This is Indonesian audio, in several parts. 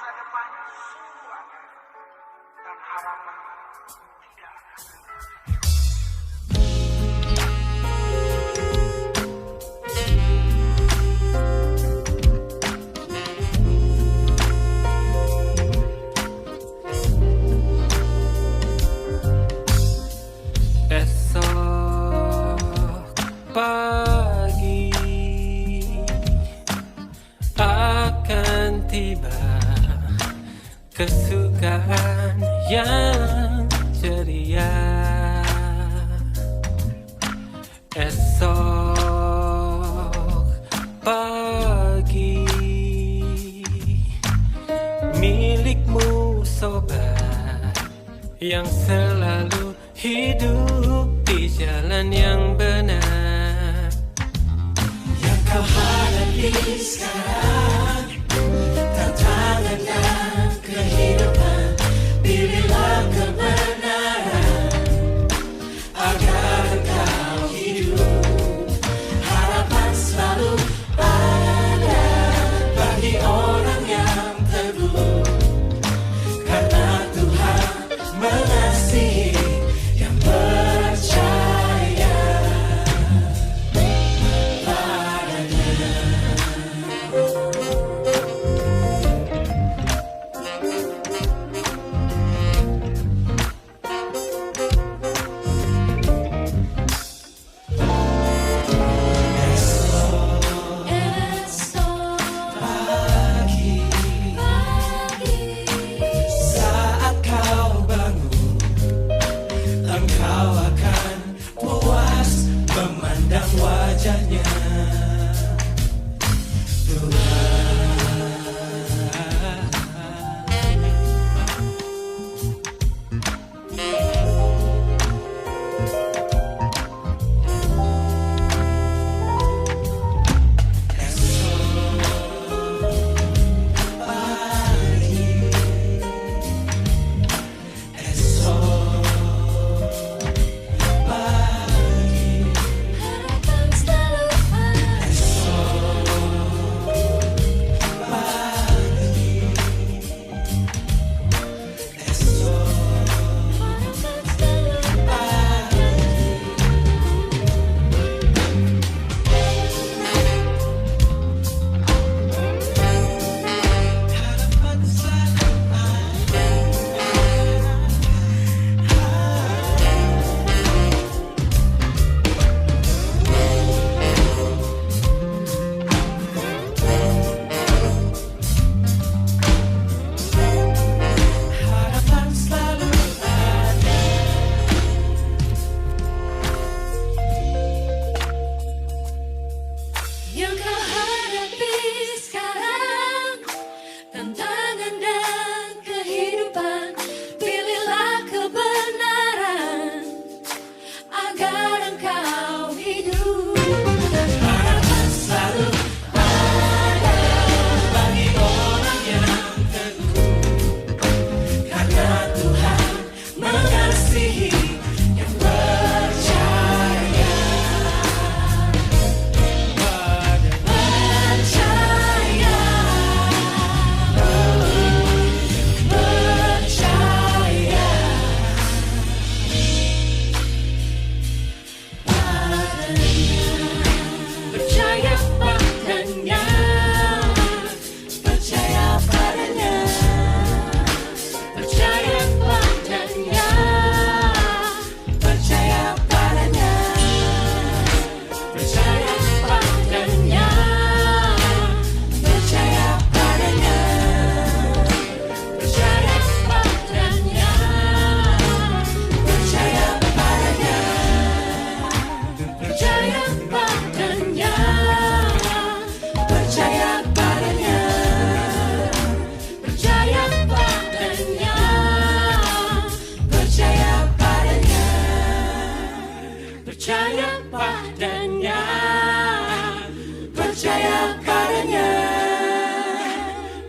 masa depannya sungguh ada dan harapan tidak ada. Pagi akan tiba, kesukaan yang ceria. Esok pagi milikmu sobat yang selalu hidup di jalan yang benar. Kau hadapi sekarang tantangan dan kehidupan. Pilihlah kebenaran agar kau hidup. Harapan selalu ada bagi orang yang teguh, karena Tuhan mengasihi yang percaya. Wajahnya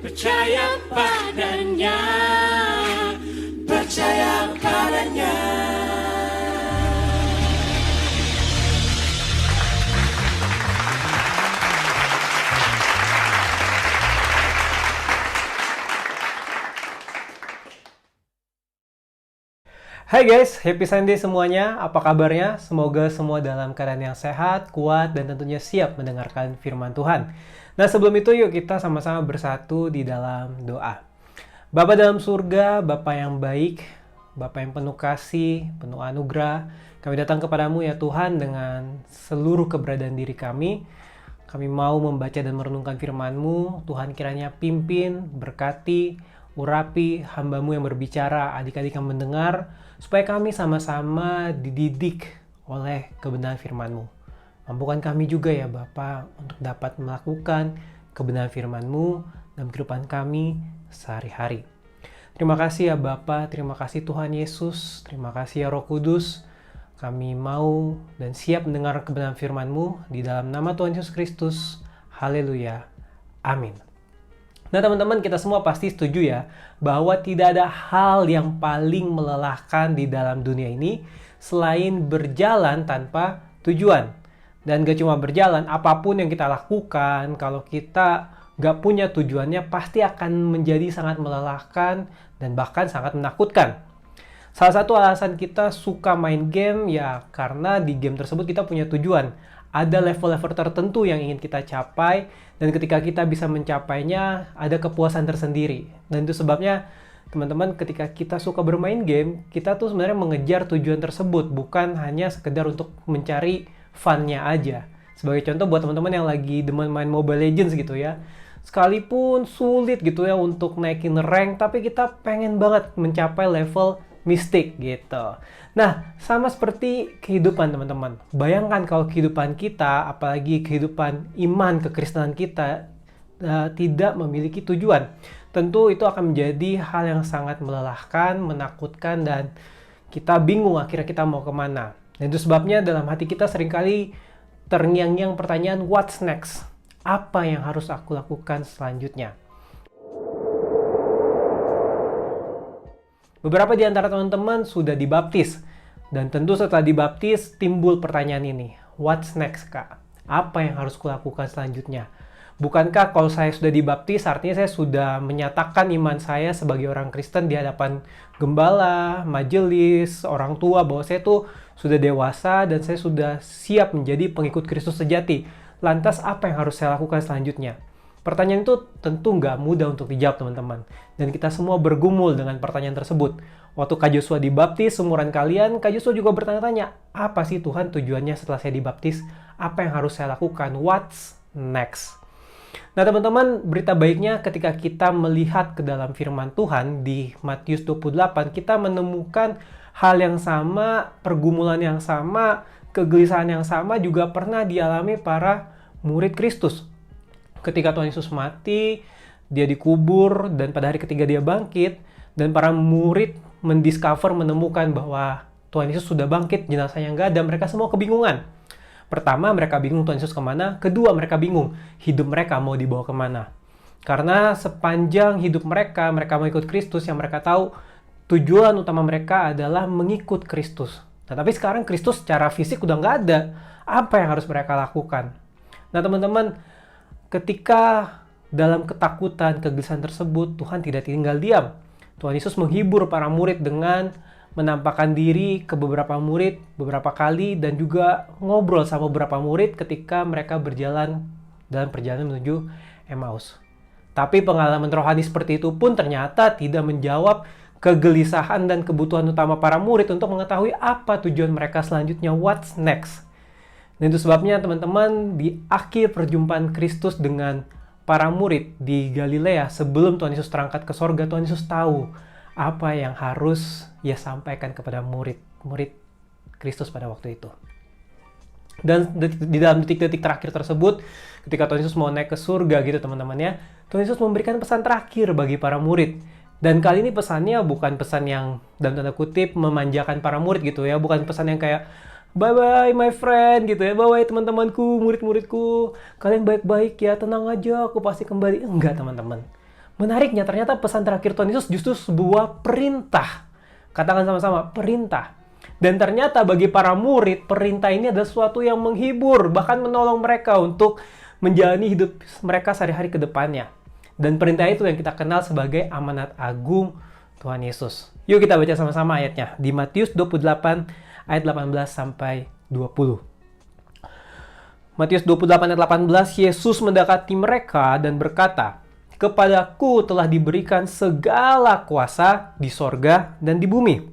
percaya padanya, percaya padanya. Hai guys, happy Sunday semuanya. Apa kabarnya? Semoga semua dalam keadaan yang sehat, kuat, dan tentunya siap mendengarkan firman Tuhan. Nah, sebelum itu yuk kita sama-sama bersatu di dalam doa. Bapa dalam surga, Bapa yang baik, Bapa yang penuh kasih, penuh anugerah, kami datang kepadamu ya Tuhan dengan seluruh keberadaan diri kami. Kami mau membaca dan merenungkan firman-Mu. Tuhan kiranya pimpin, berkati, urapi hamba-Mu yang berbicara, adik-adik yang mendengar, supaya kami sama-sama dididik oleh kebenaran firman-Mu. Mampukan kami juga ya Bapa untuk dapat melakukan kebenaran firman-Mu dalam kehidupan kami sehari-hari. Terima kasih ya Bapa, terima kasih Tuhan Yesus, terima kasih ya Roh Kudus. Kami mau dan siap mendengar kebenaran firman-Mu di dalam nama Tuhan Yesus Kristus. Haleluya. Amin. Nah teman-teman, kita semua pasti setuju ya bahwa tidak ada hal yang paling melelahkan di dalam dunia ini selain berjalan tanpa tujuan. Dan gak cuma berjalan, apapun yang kita lakukan, kalau kita gak punya tujuannya pasti akan menjadi sangat melelahkan dan bahkan sangat menakutkan. Salah satu alasan kita suka main game ya karena di game tersebut kita punya tujuan. Ada level-level tertentu yang ingin kita capai, dan ketika kita bisa mencapainya, ada kepuasan tersendiri. Dan itu sebabnya, teman-teman, ketika kita suka bermain game, kita tuh sebenarnya mengejar tujuan tersebut, bukan hanya sekedar untuk mencari fun-nya aja. Sebagai contoh buat teman-teman yang lagi demen main Mobile Legends gitu ya, sekalipun sulit gitu ya untuk naikin rank, tapi kita pengen banget mencapai level mistik gitu. Nah, sama seperti kehidupan teman-teman. Bayangkan kalau kehidupan kita, apalagi kehidupan iman kekristenan kita, tidak memiliki tujuan. Tentu itu akan menjadi hal yang sangat melelahkan, menakutkan, dan kita bingung akhirnya kita mau kemana. Dan itu sebabnya dalam hati kita seringkali terngiang-ngiang pertanyaan, what's next? Apa yang harus aku lakukan selanjutnya? Beberapa di antara teman-teman sudah dibaptis. Dan tentu setelah dibaptis timbul pertanyaan ini. What's next, Kak? Apa yang harus kulakukan selanjutnya? Bukankah kalau saya sudah dibaptis artinya saya sudah menyatakan iman saya sebagai orang Kristen di hadapan gembala, majelis, orang tua bahwa saya tuh sudah dewasa dan saya sudah siap menjadi pengikut Kristus sejati. Lantas apa yang harus saya lakukan selanjutnya? Pertanyaan itu tentu nggak mudah untuk dijawab teman-teman. Dan kita semua bergumul dengan pertanyaan tersebut. Waktu Kak Joshua dibaptis, seumuran kalian, Kak Joshua juga bertanya-tanya, apa sih Tuhan tujuannya setelah saya dibaptis? Apa yang harus saya lakukan? What's next? Nah teman-teman, berita baiknya ketika kita melihat ke dalam firman Tuhan di Matius 28, kita menemukan hal yang sama, pergumulan yang sama, kegelisahan yang sama juga pernah dialami para murid Kristus. Ketika Tuhan Yesus mati, dia dikubur, dan pada hari ketiga dia bangkit, dan para murid menemukan bahwa Tuhan Yesus sudah bangkit, jenazahnya nggak ada, mereka semua kebingungan. Pertama, mereka bingung Tuhan Yesus kemana. Kedua, mereka bingung hidup mereka mau dibawa kemana. Karena sepanjang hidup mereka mau ikut Kristus, yang mereka tahu tujuan utama mereka adalah mengikut Kristus. Nah, tapi sekarang Kristus secara fisik udah nggak ada. Apa yang harus mereka lakukan? Nah, teman-teman, ketika dalam ketakutan, kegelisahan tersebut, Tuhan tidak tinggal diam. Tuhan Yesus menghibur para murid dengan menampakkan diri ke beberapa murid beberapa kali dan juga ngobrol sama beberapa murid ketika mereka berjalan dalam perjalanan menuju Emmaus. Tapi pengalaman rohani seperti itu pun ternyata tidak menjawab kegelisahan dan kebutuhan utama para murid untuk mengetahui apa tujuan mereka selanjutnya, what's next. Dan itu sebabnya teman-teman, di akhir perjumpaan Kristus dengan para murid di Galilea sebelum Tuhan Yesus terangkat ke sorga, Tuhan Yesus tahu apa yang harus ia sampaikan kepada murid Kristus pada waktu itu. Dan di dalam detik-detik terakhir tersebut, ketika Tuhan Yesus mau naik ke surga gitu teman-teman ya, Tuhan Yesus memberikan pesan terakhir bagi para murid. Dan kali ini pesannya bukan pesan yang dalam tanda kutip memanjakan para murid gitu ya, bukan pesan yang kayak bye-bye my friend gitu ya, bye-bye teman-temanku, murid-muridku, kalian baik-baik ya, tenang aja, aku pasti kembali. Enggak teman-teman. Menariknya ternyata pesan terakhir Tuhan Yesus justru sebuah perintah. Katakan sama-sama, perintah. Dan ternyata bagi para murid, perintah ini adalah sesuatu yang menghibur, bahkan menolong mereka untuk menjalani hidup mereka sehari-hari ke depannya. Dan perintah itu yang kita kenal sebagai amanat agung Tuhan Yesus. Yuk kita baca sama-sama ayatnya di Matius 28 ayat 18 sampai 20. Matius 28 ayat 18, Yesus mendekati mereka dan berkata, "Kepadaku telah diberikan segala kuasa di sorga dan di bumi.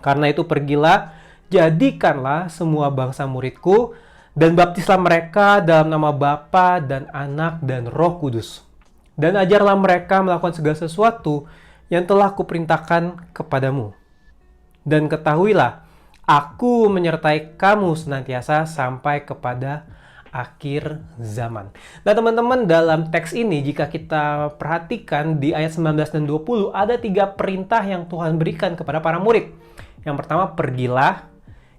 Karena itu pergilah, jadikanlah semua bangsa muridku, dan baptislah mereka dalam nama Bapa dan Anak dan Roh Kudus. Dan ajarlah mereka melakukan segala sesuatu yang telah kuperintahkan kepadamu. Dan ketahuilah, Aku menyertai kamu senantiasa sampai kepada akhir zaman." Nah teman-teman, dalam teks ini jika kita perhatikan di ayat 19 dan 20 ada 3 perintah yang Tuhan berikan kepada para murid. Yang pertama, pergilah.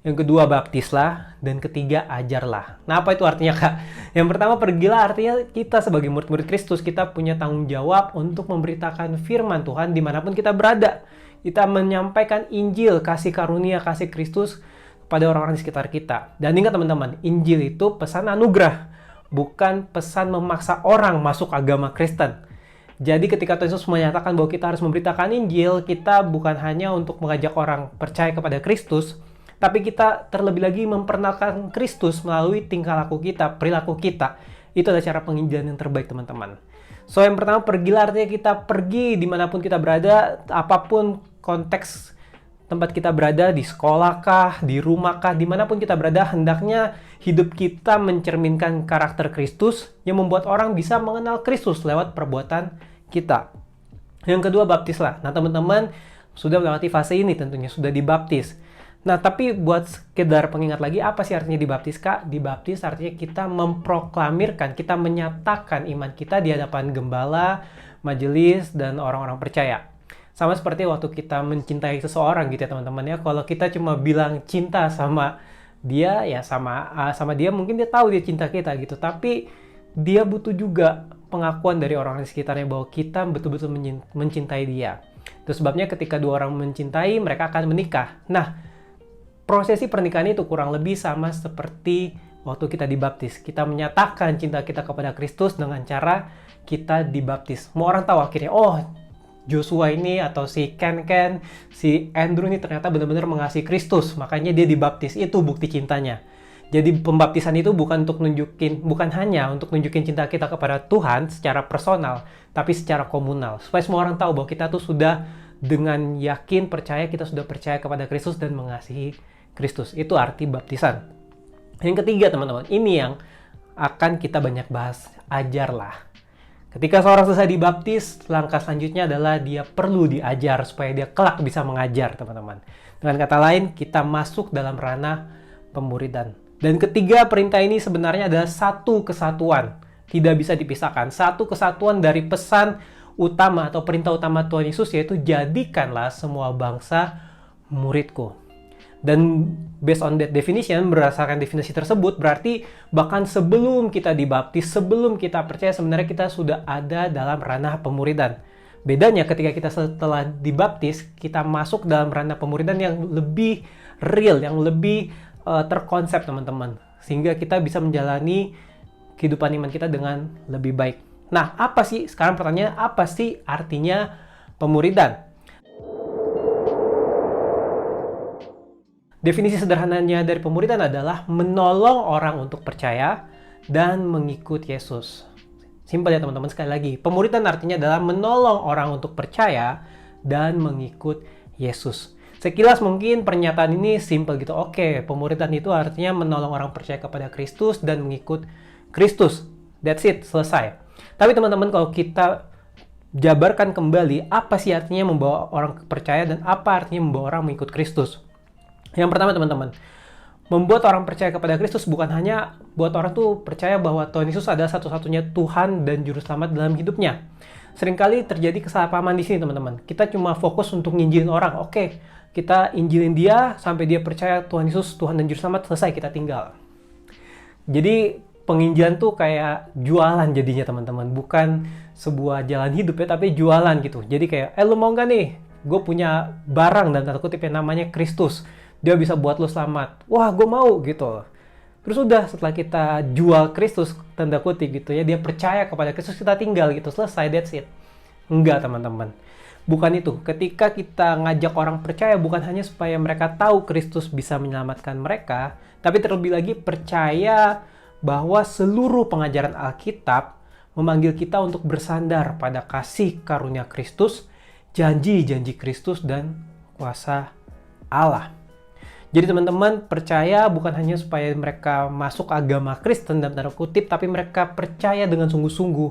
Yang kedua, baptislah. Dan ketiga, ajarlah. Nah, apa itu artinya, Kak? Yang pertama, pergilah artinya kita sebagai murid-murid Kristus, kita punya tanggung jawab untuk memberitakan firman Tuhan dimanapun kita berada. Kita menyampaikan Injil, kasih karunia, kasih Kristus pada orang-orang di sekitar kita. Dan ingat teman-teman, Injil itu pesan anugerah, bukan pesan memaksa orang masuk agama Kristen. Jadi ketika Tuhan Yesus menyatakan bahwa kita harus memberitakan Injil, kita bukan hanya untuk mengajak orang percaya kepada Kristus, tapi kita terlebih lagi memperkenalkan Kristus melalui tingkah laku kita, perilaku kita. Itu adalah cara penginjilan yang terbaik, teman-teman. So, yang pertama, pergilah artinya kita pergi dimanapun kita berada, apapun konteks tempat kita berada, di sekolah kah, di rumah kah, dimanapun kita berada, hendaknya hidup kita mencerminkan karakter Kristus yang membuat orang bisa mengenal Kristus lewat perbuatan kita. Yang kedua, baptislah. Nah, teman-teman sudah melewati fase ini tentunya, sudah dibaptis. Nah, tapi buat sekedar pengingat lagi, apa sih artinya dibaptis, Kak? Dibaptis artinya kita memproklamirkan, kita menyatakan iman kita di hadapan gembala, majelis, dan orang-orang percaya. Sama seperti waktu kita mencintai seseorang gitu ya teman-teman ya. Kalau kita cuma bilang cinta sama dia, ya sama dia mungkin dia tahu dia cinta kita gitu. Tapi dia butuh juga pengakuan dari orang di sekitarnya bahwa kita betul-betul mencintai dia. Itu sebabnya ketika dua orang mencintai, mereka akan menikah. Nah, prosesi pernikahan itu kurang lebih sama seperti waktu kita dibaptis. Kita menyatakan cinta kita kepada Kristus dengan cara kita dibaptis. Semua orang tahu akhirnya, oh Joshua ini atau si Ken, si Andrew ini ternyata benar-benar mengasihi Kristus. Makanya dia dibaptis. Itu bukti cintanya. Jadi pembaptisan itu bukan hanya untuk nunjukin cinta kita kepada Tuhan secara personal, tapi secara komunal. Supaya semua orang tahu bahwa kita tuh sudah dengan yakin percaya, kita sudah percaya kepada Kristus dan mengasihi Kristus. Itu arti baptisan. Yang ketiga teman-teman, ini yang akan kita banyak bahas, ajarlah. Ketika seorang selesai dibaptis, langkah selanjutnya adalah dia perlu diajar supaya dia kelak bisa mengajar, teman-teman. Dengan kata lain, kita masuk dalam ranah pemuridan. Dan ketiga perintah ini sebenarnya adalah satu kesatuan. Tidak bisa dipisahkan. Satu kesatuan dari pesan utama atau perintah utama Tuhan Yesus, yaitu jadikanlah semua bangsa muridku. Dan based on that definition, berdasarkan definisi tersebut, berarti bahkan sebelum kita dibaptis, sebelum kita percaya, sebenarnya kita sudah ada dalam ranah pemuridan. Bedanya ketika kita setelah dibaptis, kita masuk dalam ranah pemuridan yang lebih real, yang lebih terkonsep teman-teman. Sehingga kita bisa menjalani kehidupan iman kita dengan lebih baik. Nah, apa sih, sekarang pertanyaannya, apa sih artinya pemuridan? Definisi sederhananya dari pemuridan adalah menolong orang untuk percaya dan mengikut Yesus. Simpel ya teman-teman, sekali lagi. Pemuridan artinya adalah menolong orang untuk percaya dan mengikut Yesus. Sekilas mungkin pernyataan ini simpel gitu. Oke, pemuridan itu artinya menolong orang percaya kepada Kristus dan mengikut Kristus. That's it, selesai. Tapi teman-teman, kalau kita jabarkan kembali, apa sih artinya membawa orang percaya dan apa artinya membawa orang mengikut Kristus? Yang pertama teman-teman, membuat orang percaya kepada Kristus bukan hanya buat orang tuh percaya bahwa Tuhan Yesus adalah satu-satunya Tuhan dan Juru Selamat dalam hidupnya. Seringkali terjadi kesalahpahaman di sini teman-teman. Kita cuma fokus untuk nginjilin orang. Oke, kita injilin dia sampai dia percaya Tuhan Yesus Tuhan dan Juru Selamat, selesai, kita tinggal. Jadi penginjilan tuh kayak jualan jadinya teman-teman. Bukan sebuah jalan hidup ya, tapi jualan gitu. Jadi kayak, lu mau nggak nih? Gue punya barang dan tanda kutip yang namanya Kristus. Dia bisa buat lo selamat. Wah, gue mau gitu. Terus udah setelah kita jual Kristus, tanda kutip gitu ya, dia percaya kepada Kristus, kita tinggal gitu. Selesai, that's it. Enggak teman-teman. Bukan itu. Ketika kita ngajak orang percaya, bukan hanya supaya mereka tahu Kristus bisa menyelamatkan mereka, tapi terlebih lagi percaya bahwa seluruh pengajaran Alkitab memanggil kita untuk bersandar pada kasih karunia Kristus, janji-janji Kristus, dan kuasa Allah. Jadi teman-teman percaya bukan hanya supaya mereka masuk agama Kristen dalam tanda kutip, tapi mereka percaya dengan sungguh-sungguh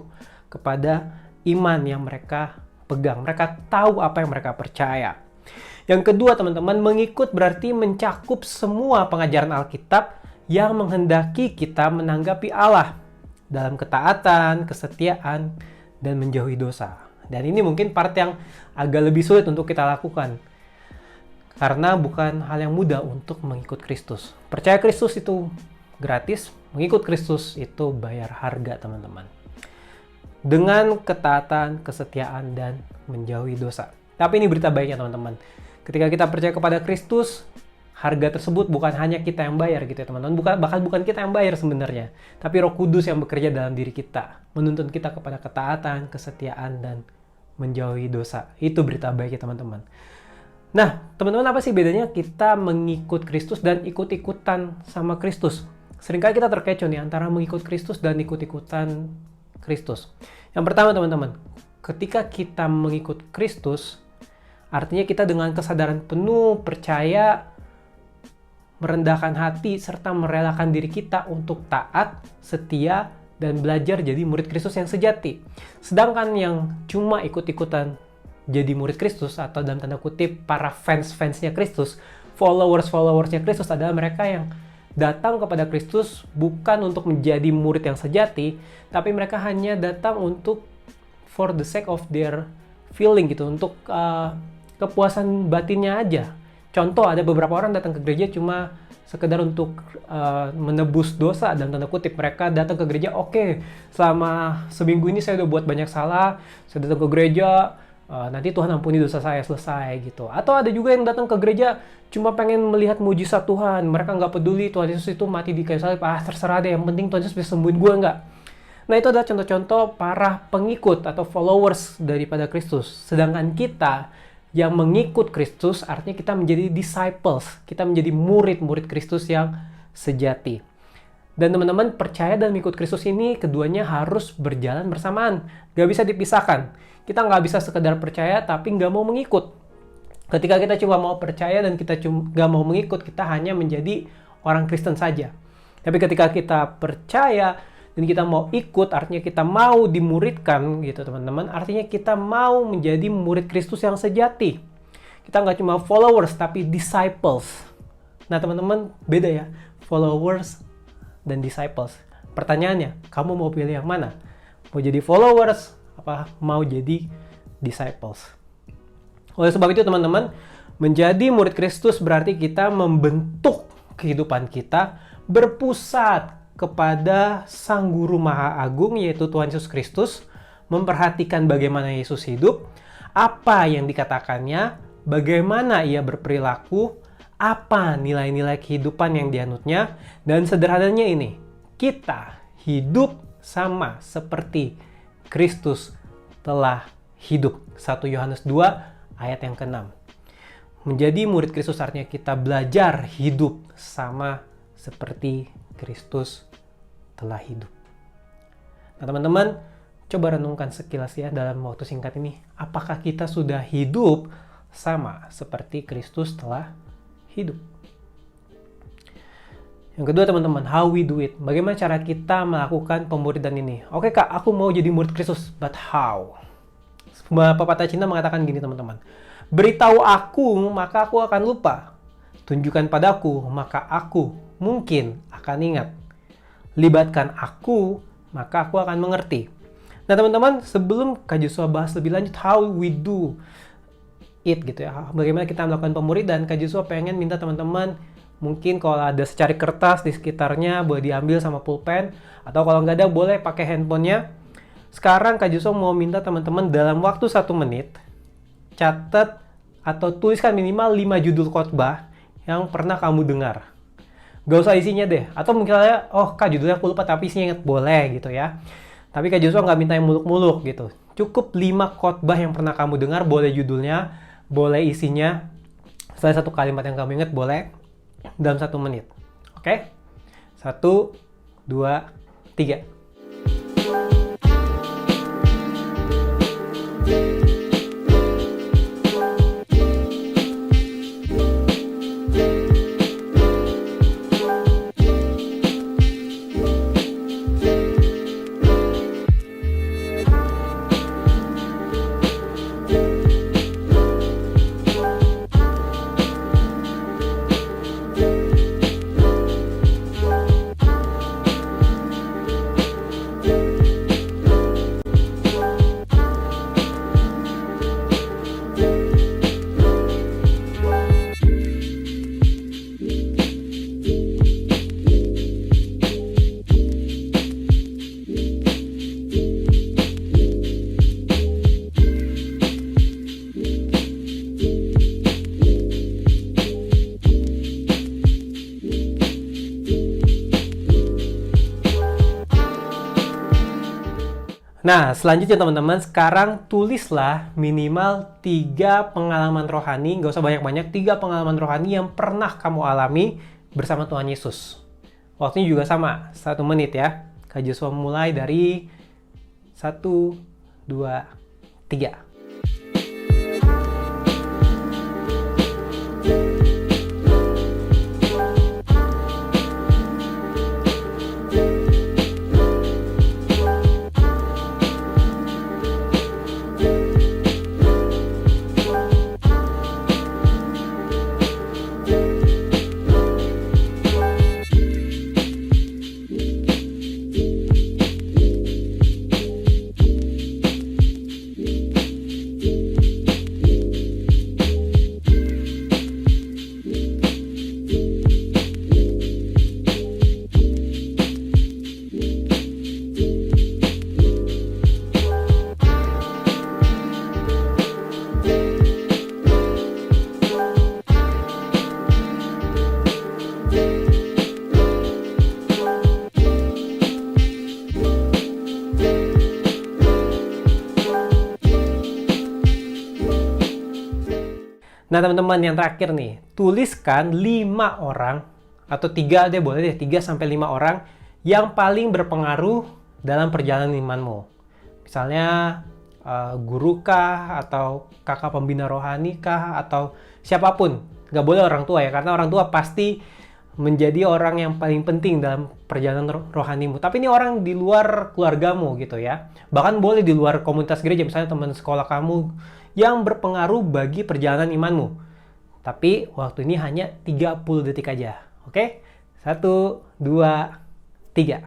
kepada iman yang mereka pegang. Mereka tahu apa yang mereka percaya. Yang kedua teman-teman, mengikut berarti mencakup semua pengajaran Alkitab yang menghendaki kita menanggapi Allah dalam ketaatan, kesetiaan, dan menjauhi dosa. Dan ini mungkin part yang agak lebih sulit untuk kita lakukan. Karena bukan hal yang mudah untuk mengikut Kristus. Percaya Kristus itu gratis, mengikut Kristus itu bayar harga teman-teman. Dengan ketaatan, kesetiaan, dan menjauhi dosa. Tapi ini berita baiknya teman-teman. Ketika kita percaya kepada Kristus, harga tersebut bukan hanya kita yang bayar gitu ya teman-teman. Bahkan bukan kita yang bayar sebenarnya. Tapi Roh Kudus yang bekerja dalam diri kita. Menuntun kita kepada ketaatan, kesetiaan, dan menjauhi dosa. Itu berita baiknya teman-teman. Nah, teman-teman apa sih bedanya kita mengikut Kristus dan ikut-ikutan sama Kristus? Seringkali kita terkecoh nih antara mengikut Kristus dan ikut-ikutan Kristus. Yang pertama teman-teman, ketika kita mengikut Kristus, artinya kita dengan kesadaran penuh, percaya, merendahkan hati, serta merelakan diri kita untuk taat, setia, dan belajar jadi murid Kristus yang sejati. Sedangkan yang cuma ikut-ikutan jadi murid Kristus, atau dalam tanda kutip para fans-fansnya Kristus, followers-followersnya Kristus adalah mereka yang datang kepada Kristus bukan untuk menjadi murid yang sejati, tapi mereka hanya datang untuk for the sake of their feeling gitu, untuk kepuasan batinnya aja. Contoh, ada beberapa orang datang ke gereja cuma sekedar untuk menebus dosa, dalam tanda kutip. Mereka datang ke gereja, oke, selama seminggu ini saya udah buat banyak salah, saya datang ke gereja, nanti Tuhan ampuni dosa saya, selesai gitu. Atau ada juga yang datang ke gereja cuma pengen melihat mujizat Tuhan. Mereka nggak peduli Tuhan Yesus itu mati di kayu salib, terserah deh, yang penting Tuhan Yesus bisa sembuhin gue, nggak. Nah, itu adalah contoh-contoh para pengikut atau followers daripada Kristus. Sedangkan kita yang mengikut Kristus artinya kita menjadi disciples, kita menjadi murid-murid Kristus yang sejati. Dan teman-teman percaya dan mengikut Kristus ini keduanya harus berjalan bersamaan, gak bisa dipisahkan. Kita nggak bisa sekedar percaya tapi nggak mau mengikut. Ketika kita cuma mau percaya dan kita nggak mau mengikut, kita hanya menjadi orang Kristen saja. Tapi ketika kita percaya dan kita mau ikut, artinya kita mau dimuridkan gitu teman-teman. Artinya kita mau menjadi murid Kristus yang sejati. Kita nggak cuma followers tapi disciples. Nah teman-teman, beda ya, followers dan disciples. Pertanyaannya, kamu mau pilih yang mana? Mau jadi followers apa mau jadi disciples? Oleh sebab itu teman-teman, menjadi murid Kristus berarti kita membentuk kehidupan kita berpusat kepada Sang Guru Maha Agung, yaitu Tuhan Yesus Kristus, memperhatikan bagaimana Yesus hidup, apa yang dikatakannya, bagaimana ia berperilaku, apa nilai-nilai kehidupan yang dianutnya, dan sederhananya ini, kita hidup sama seperti Kristus telah hidup. 1 Yohanes 2 ayat yang ke-6. Menjadi murid Kristus artinya kita belajar hidup sama seperti Kristus telah hidup. Nah teman-teman, coba renungkan sekilas ya dalam waktu singkat ini. Apakah kita sudah hidup sama seperti Kristus telah hidup? Yang kedua teman-teman, how we do it. Bagaimana cara kita melakukan pemuridan ini? Oke kak, aku mau jadi murid Kristus, but how? Pepatah Cina mengatakan gini teman-teman. Beritahu aku, maka aku akan lupa. Tunjukkan padaku, maka aku mungkin akan ingat. Libatkan aku, maka aku akan mengerti. Nah teman-teman, sebelum Kak Joshua bahas lebih lanjut how we do it gitu ya, bagaimana kita melakukan pemuridan, Kak Joshua pengen minta teman-teman, mungkin kalau ada secari kertas di sekitarnya boleh diambil sama pulpen, atau kalau nggak ada boleh pakai handphonenya. Sekarang Kak Joshua mau minta teman-teman dalam waktu 1 menit catat atau tuliskan minimal 5 judul khotbah yang pernah kamu dengar. Gak usah isinya deh. Atau misalnya, oh Kak judulnya aku lupa tapi isinya ingat, boleh gitu ya. Tapi Kak Joshua nggak minta yang muluk-muluk gitu. Cukup 5 khotbah yang pernah kamu dengar, boleh judulnya, boleh isinya, salah satu kalimat yang kamu ingat boleh, dalam 1 menit. Oke? 1, 2, 3. Nah, selanjutnya teman-teman, sekarang tulislah minimal 3 pengalaman rohani, nggak usah banyak-banyak, 3 pengalaman rohani yang pernah kamu alami bersama Tuhan Yesus. Waktunya juga sama, 1 menit ya. Kak Joshua mulai dari 1, 2, 3. Nah teman-teman, yang terakhir nih, tuliskan 5 orang, atau 3 deh, boleh deh, 3 sampai 5 orang yang paling berpengaruh dalam perjalanan imanmu. Misalnya guru kah, atau kakak pembina rohani kah, atau siapapun. Nggak boleh orang tua ya, karena orang tua pasti menjadi orang yang paling penting dalam perjalanan rohanimu. Tapi ini orang di luar keluargamu gitu ya. Bahkan boleh di luar komunitas gereja, misalnya teman sekolah kamu yang berpengaruh bagi perjalanan imanmu. Tapi waktu ini hanya 30 detik aja. Oke? 1, 2, 3.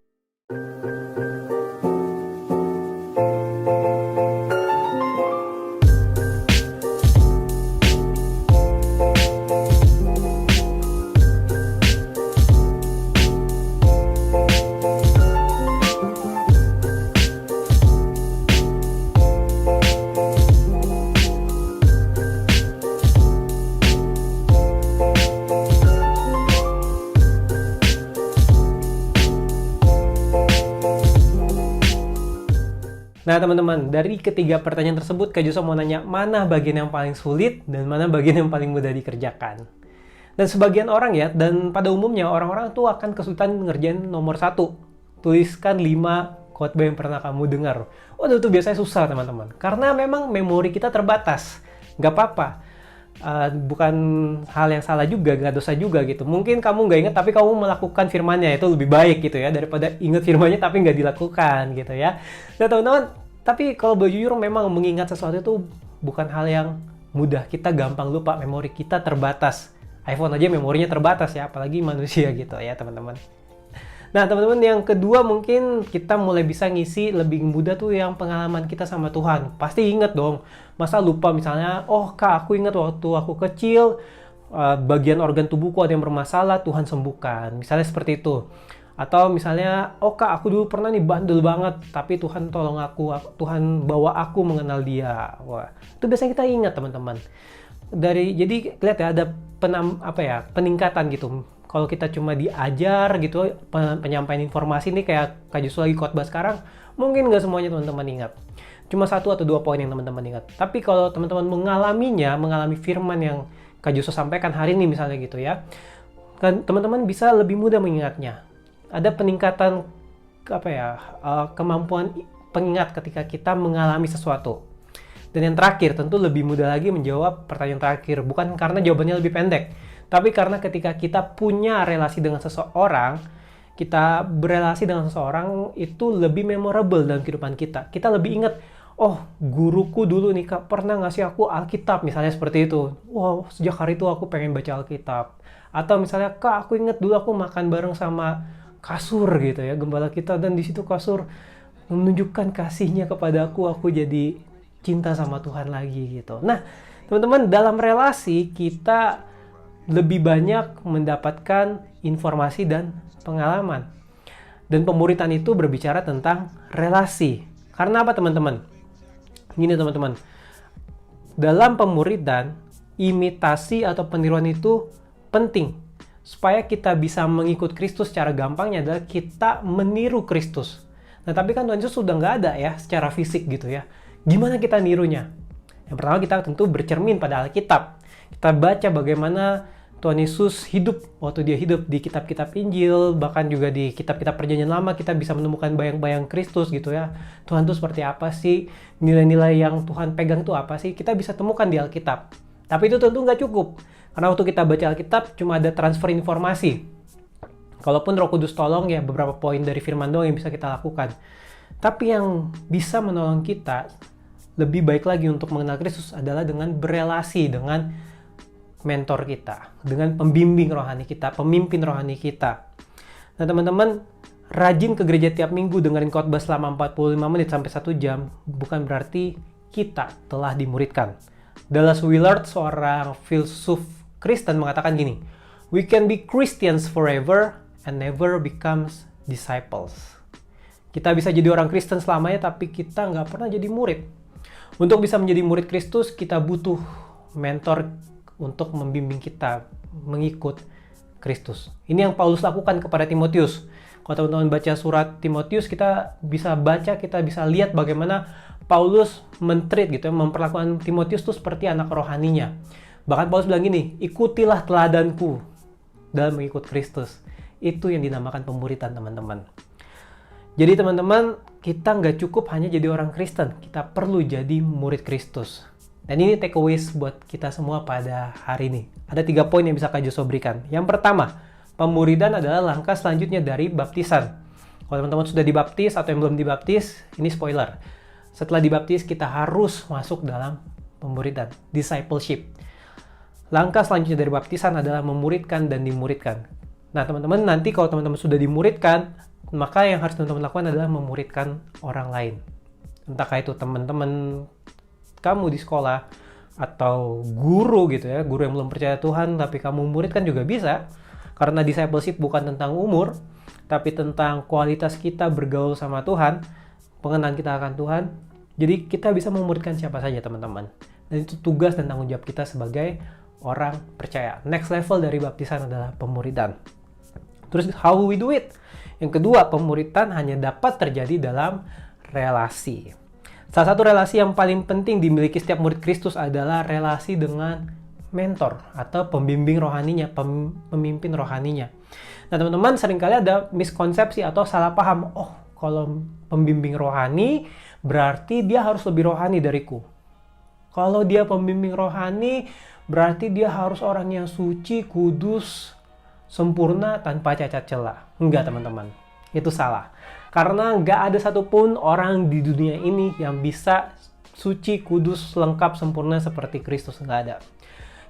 Nah teman-teman, dari ketiga pertanyaan tersebut, Kak Joshua mau nanya mana bagian yang paling sulit dan mana bagian yang paling mudah dikerjakan. Dan sebagian orang ya, dan pada umumnya orang-orang tuh akan kesulitan ngerjain nomor 1. Tuliskan 5 khotbah yang pernah kamu dengar. Waduh, itu biasanya susah teman-teman. Karena memang memori kita terbatas. Nggak apa-apa. Bukan hal yang salah juga, nggak dosa juga gitu. Mungkin kamu nggak ingat tapi kamu melakukan firmannya, itu lebih baik gitu ya, daripada ingat firmannya tapi nggak dilakukan gitu ya. Nah teman-teman, tapi kalau jujur memang mengingat sesuatu itu bukan hal yang mudah. Kita gampang lupa, memori kita terbatas. iPhone aja memorinya terbatas ya, apalagi manusia gitu ya teman-teman. Nah teman-teman, yang kedua mungkin kita mulai bisa ngisi lebih mudah tuh yang pengalaman kita sama Tuhan. Pasti inget dong, masa lupa misalnya, oh kak aku inget waktu aku kecil, bagian organ tubuhku ada yang bermasalah, Tuhan sembuhkan. Misalnya seperti itu. Atau misalnya, oh kak aku dulu pernah nih bandel banget, tapi Tuhan tolong aku, Tuhan bawa aku mengenal dia. Wah, itu biasanya kita ingat teman-teman. Jadi lihat ya, ada peningkatan gitu. Kalau kita cuma diajar gitu, penyampaian informasi nih kayak Kak Joshua lagi khotbah sekarang, mungkin nggak semuanya teman-teman ingat. cuma 1 atau 2 poin yang teman-teman ingat. Tapi kalau teman-teman mengalami firman yang Kak Joshua sampaikan hari ini misalnya gitu ya, kan teman-teman bisa lebih mudah mengingatnya. Ada peningkatan kemampuan pengingat ketika kita mengalami sesuatu. Dan yang terakhir, tentu lebih mudah lagi menjawab pertanyaan terakhir, bukan karena jawabannya lebih pendek, tapi karena ketika kita punya relasi dengan seseorang, kita berelasi dengan seseorang itu lebih memorable dalam kehidupan kita. Kita lebih ingat, oh guruku dulu nih Kak pernah ngasih aku Alkitab misalnya seperti itu. Wow, sejak hari itu aku pengen baca Alkitab. Atau misalnya Kak aku ingat dulu aku makan bareng sama Kasur gitu ya, gembala kita, dan di situ Kasur menunjukkan kasihnya kepada aku jadi cinta sama Tuhan lagi gitu. Nah, teman-teman, dalam relasi kita lebih banyak mendapatkan informasi dan pengalaman. Dan pemuritan itu berbicara tentang relasi. Karena apa teman-teman? Gini teman-teman, dalam pemuritan, imitasi atau peniruan itu penting. Supaya kita bisa mengikut Kristus secara gampangnya adalah kita meniru Kristus. Nah tapi kan Tuhan Yesus sudah nggak ada ya secara fisik gitu ya. Gimana kita nirunya? Yang pertama kita tentu bercermin pada Alkitab. Kita baca bagaimana Tuhan Yesus hidup waktu dia hidup di kitab-kitab Injil, bahkan juga di kitab-kitab Perjanjian Lama kita bisa menemukan bayang-bayang Kristus gitu ya. Tuhan itu seperti apa sih? Nilai-nilai yang Tuhan pegang itu apa sih? Kita bisa temukan di Alkitab. Tapi itu tentu nggak cukup. Karena waktu kita baca Alkitab cuma ada transfer informasi. Kalaupun Roh Kudus tolong ya beberapa poin dari firman doang yang bisa kita lakukan. Tapi yang bisa menolong kita lebih baik lagi untuk mengenal Kristus adalah dengan berelasi dengan mentor kita, dengan pembimbing rohani kita, pemimpin rohani kita. Nah teman-teman, rajin ke gereja tiap minggu dengerin khotbah selama 45 menit sampai 1 jam bukan berarti kita telah dimuridkan. Dallas Willard, seorang filsuf Kristen, mengatakan gini, "We can be Christians forever and never becomes disciples." Kita bisa jadi orang Kristen selamanya, tapi kita nggak pernah jadi murid. Untuk bisa menjadi murid Kristus, kita butuh mentor untuk membimbing kita mengikut Kristus. Ini yang Paulus lakukan kepada Timotius. Kalau teman-teman baca surat Timotius, kita bisa baca, kita bisa lihat bagaimana Paulus men-treat gitu ya, memperlakukan Timotius itu seperti anak rohaninya. Bahkan Paulus bilang gini, ikutilah teladanku dalam mengikut Kristus. Itu yang dinamakan pemuritan teman-teman. Jadi teman-teman, kita nggak cukup hanya jadi orang Kristen, kita perlu jadi murid Kristus. Dan ini takeaways buat kita semua pada hari ini. Ada 3 poin yang bisa Kak Joshua berikan. Yang pertama, pemuridan adalah langkah selanjutnya dari baptisan. Kalau teman-teman sudah dibaptis atau yang belum dibaptis, ini spoiler. Setelah dibaptis, kita harus masuk dalam pemuridan, discipleship. Langkah selanjutnya dari baptisan adalah memuridkan dan dimuridkan. Nah teman-teman, nanti kalau teman-teman sudah dimuridkan, maka yang harus teman-teman lakukan adalah memuridkan orang lain. Entahkah itu teman-teman kamu di sekolah atau guru gitu ya, guru yang belum percaya Tuhan tapi kamu muridkan juga bisa, karena discipleship bukan tentang umur tapi tentang kualitas kita bergaul sama Tuhan, pengenalan kita akan Tuhan. Jadi kita bisa memuridkan siapa saja teman-teman, dan itu tugas dan tanggung jawab kita sebagai orang percaya. Next level dari baptisan adalah pemuridan. Terus how we do it? Yang kedua, pemuridan hanya dapat terjadi dalam relasi. Salah satu relasi yang paling penting dimiliki setiap murid Kristus adalah relasi dengan mentor atau pembimbing rohaninya, pemimpin rohaninya. Nah teman-teman, seringkali ada miskonsepsi atau salah paham. Oh, kalau pembimbing rohani berarti dia harus lebih rohani dariku. Kalau dia pembimbing rohani berarti dia harus orang yang suci, kudus, sempurna, tanpa cacat celah. Enggak teman-teman, itu salah. Karena nggak ada satupun orang di dunia ini yang bisa suci, kudus, lengkap, sempurna seperti Kristus. Nggak ada.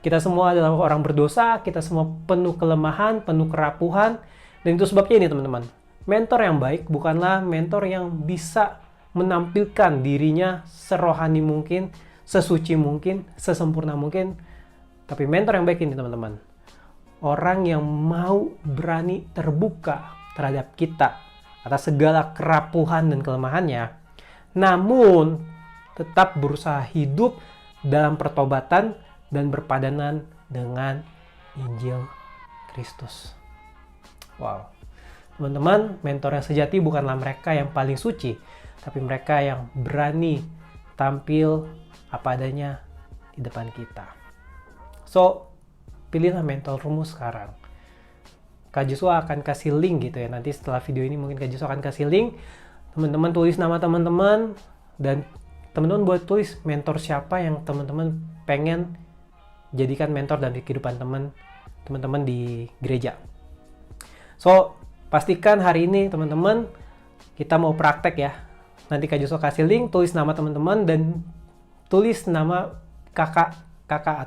Kita semua adalah orang berdosa, kita semua penuh kelemahan, penuh kerapuhan. Dan itu sebabnya ini teman-teman. Mentor yang baik bukanlah mentor yang bisa menampilkan dirinya serohani mungkin, sesuci mungkin, sesempurna mungkin. Tapi mentor yang baik ini teman-teman, orang yang mau berani terbuka terhadap kita atas segala kerapuhan dan kelemahannya, namun tetap berusaha hidup dalam pertobatan dan berpadanan dengan Injil Kristus. Wow. Teman-teman, mentor yang sejati bukanlah mereka yang paling suci, tapi mereka yang berani tampil apa adanya di depan kita. So, pilihlah mentormu sekarang. Kak Joshua akan kasih link gitu ya. Nanti setelah video ini mungkin Kak Joshua akan kasih link. Teman-teman tulis nama teman-teman dan teman-teman buat tulis mentor siapa yang teman-teman pengen jadikan mentor dalam kehidupan teman-teman di gereja. So, pastikan hari ini teman-teman kita mau praktek ya. Nanti Kak Joshua kasih link, tulis nama teman-teman dan tulis nama kakak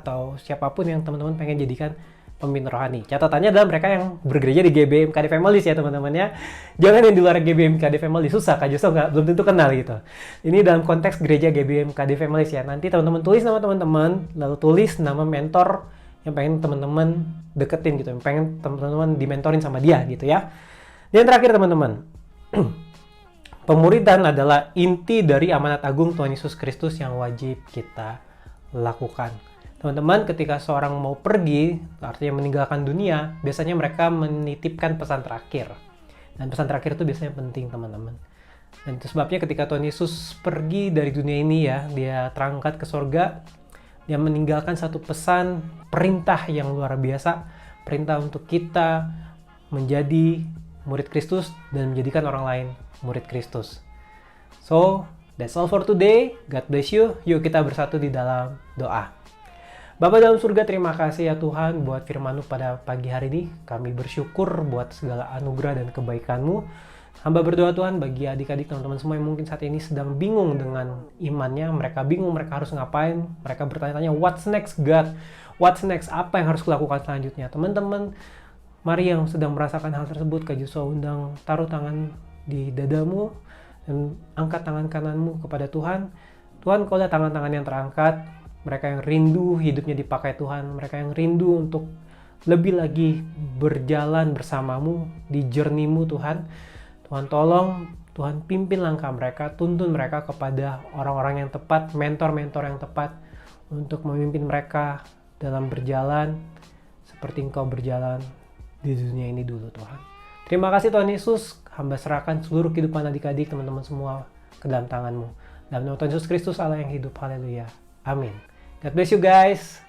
atau siapapun yang teman-teman pengen jadikan pemimpin rohani. Catatannya adalah mereka yang bergereja di GBM KD Families ya teman-teman ya. Jangan yang di luar GBM KD Families, susah Kak Joshua belum tentu kenal gitu. Ini dalam konteks gereja GBM KD Families ya. Nanti teman-teman tulis nama teman-teman, lalu tulis nama mentor yang pengen teman-teman deketin gitu, yang pengen teman-teman dimentorin sama dia gitu ya. Dan terakhir teman-teman, pemuridan adalah inti dari amanat agung Tuhan Yesus Kristus yang wajib kita lakukan. Teman-teman, ketika seorang mau pergi, artinya meninggalkan dunia, biasanya mereka menitipkan pesan terakhir. Dan pesan terakhir itu biasanya penting, teman-teman. Dan itu sebabnya ketika Tuhan Yesus pergi dari dunia ini ya, dia terangkat ke surga, dia meninggalkan satu pesan, perintah yang luar biasa, perintah untuk kita menjadi murid Kristus dan menjadikan orang lain murid Kristus. So, that's all for today. God bless you. Yuk kita bersatu di dalam doa. Bapa dalam surga, terima kasih ya Tuhan buat firman-Mu pada pagi hari ini. Kami bersyukur buat segala anugerah dan kebaikan-Mu. Hamba berdoa Tuhan bagi adik-adik teman-teman semua yang mungkin saat ini sedang bingung dengan imannya. Mereka bingung mereka harus ngapain. Mereka bertanya-tanya, what's next God? What's next? Apa yang harus kulakukan selanjutnya? Teman-teman, mari yang sedang merasakan hal tersebut, Kak Joshua undang taruh tangan di dadamu dan angkat tangan kananmu kepada Tuhan. Tuhan, Kau lihat tangan-tangan yang terangkat. Mereka yang rindu hidupnya dipakai Tuhan, mereka yang rindu untuk lebih lagi berjalan bersamamu di journey-Mu Tuhan. Tuhan tolong, Tuhan pimpin langkah mereka, tuntun mereka kepada orang-orang yang tepat, mentor-mentor yang tepat untuk memimpin mereka dalam berjalan seperti Engkau berjalan di dunia ini dulu Tuhan. Terima kasih Tuhan Yesus, hamba serahkan seluruh kehidupan adik-adik teman-teman semua ke dalam tangan-Mu. Dalam nama Tuhan Yesus Kristus Allah yang hidup, haleluya. Amin. God bless you guys.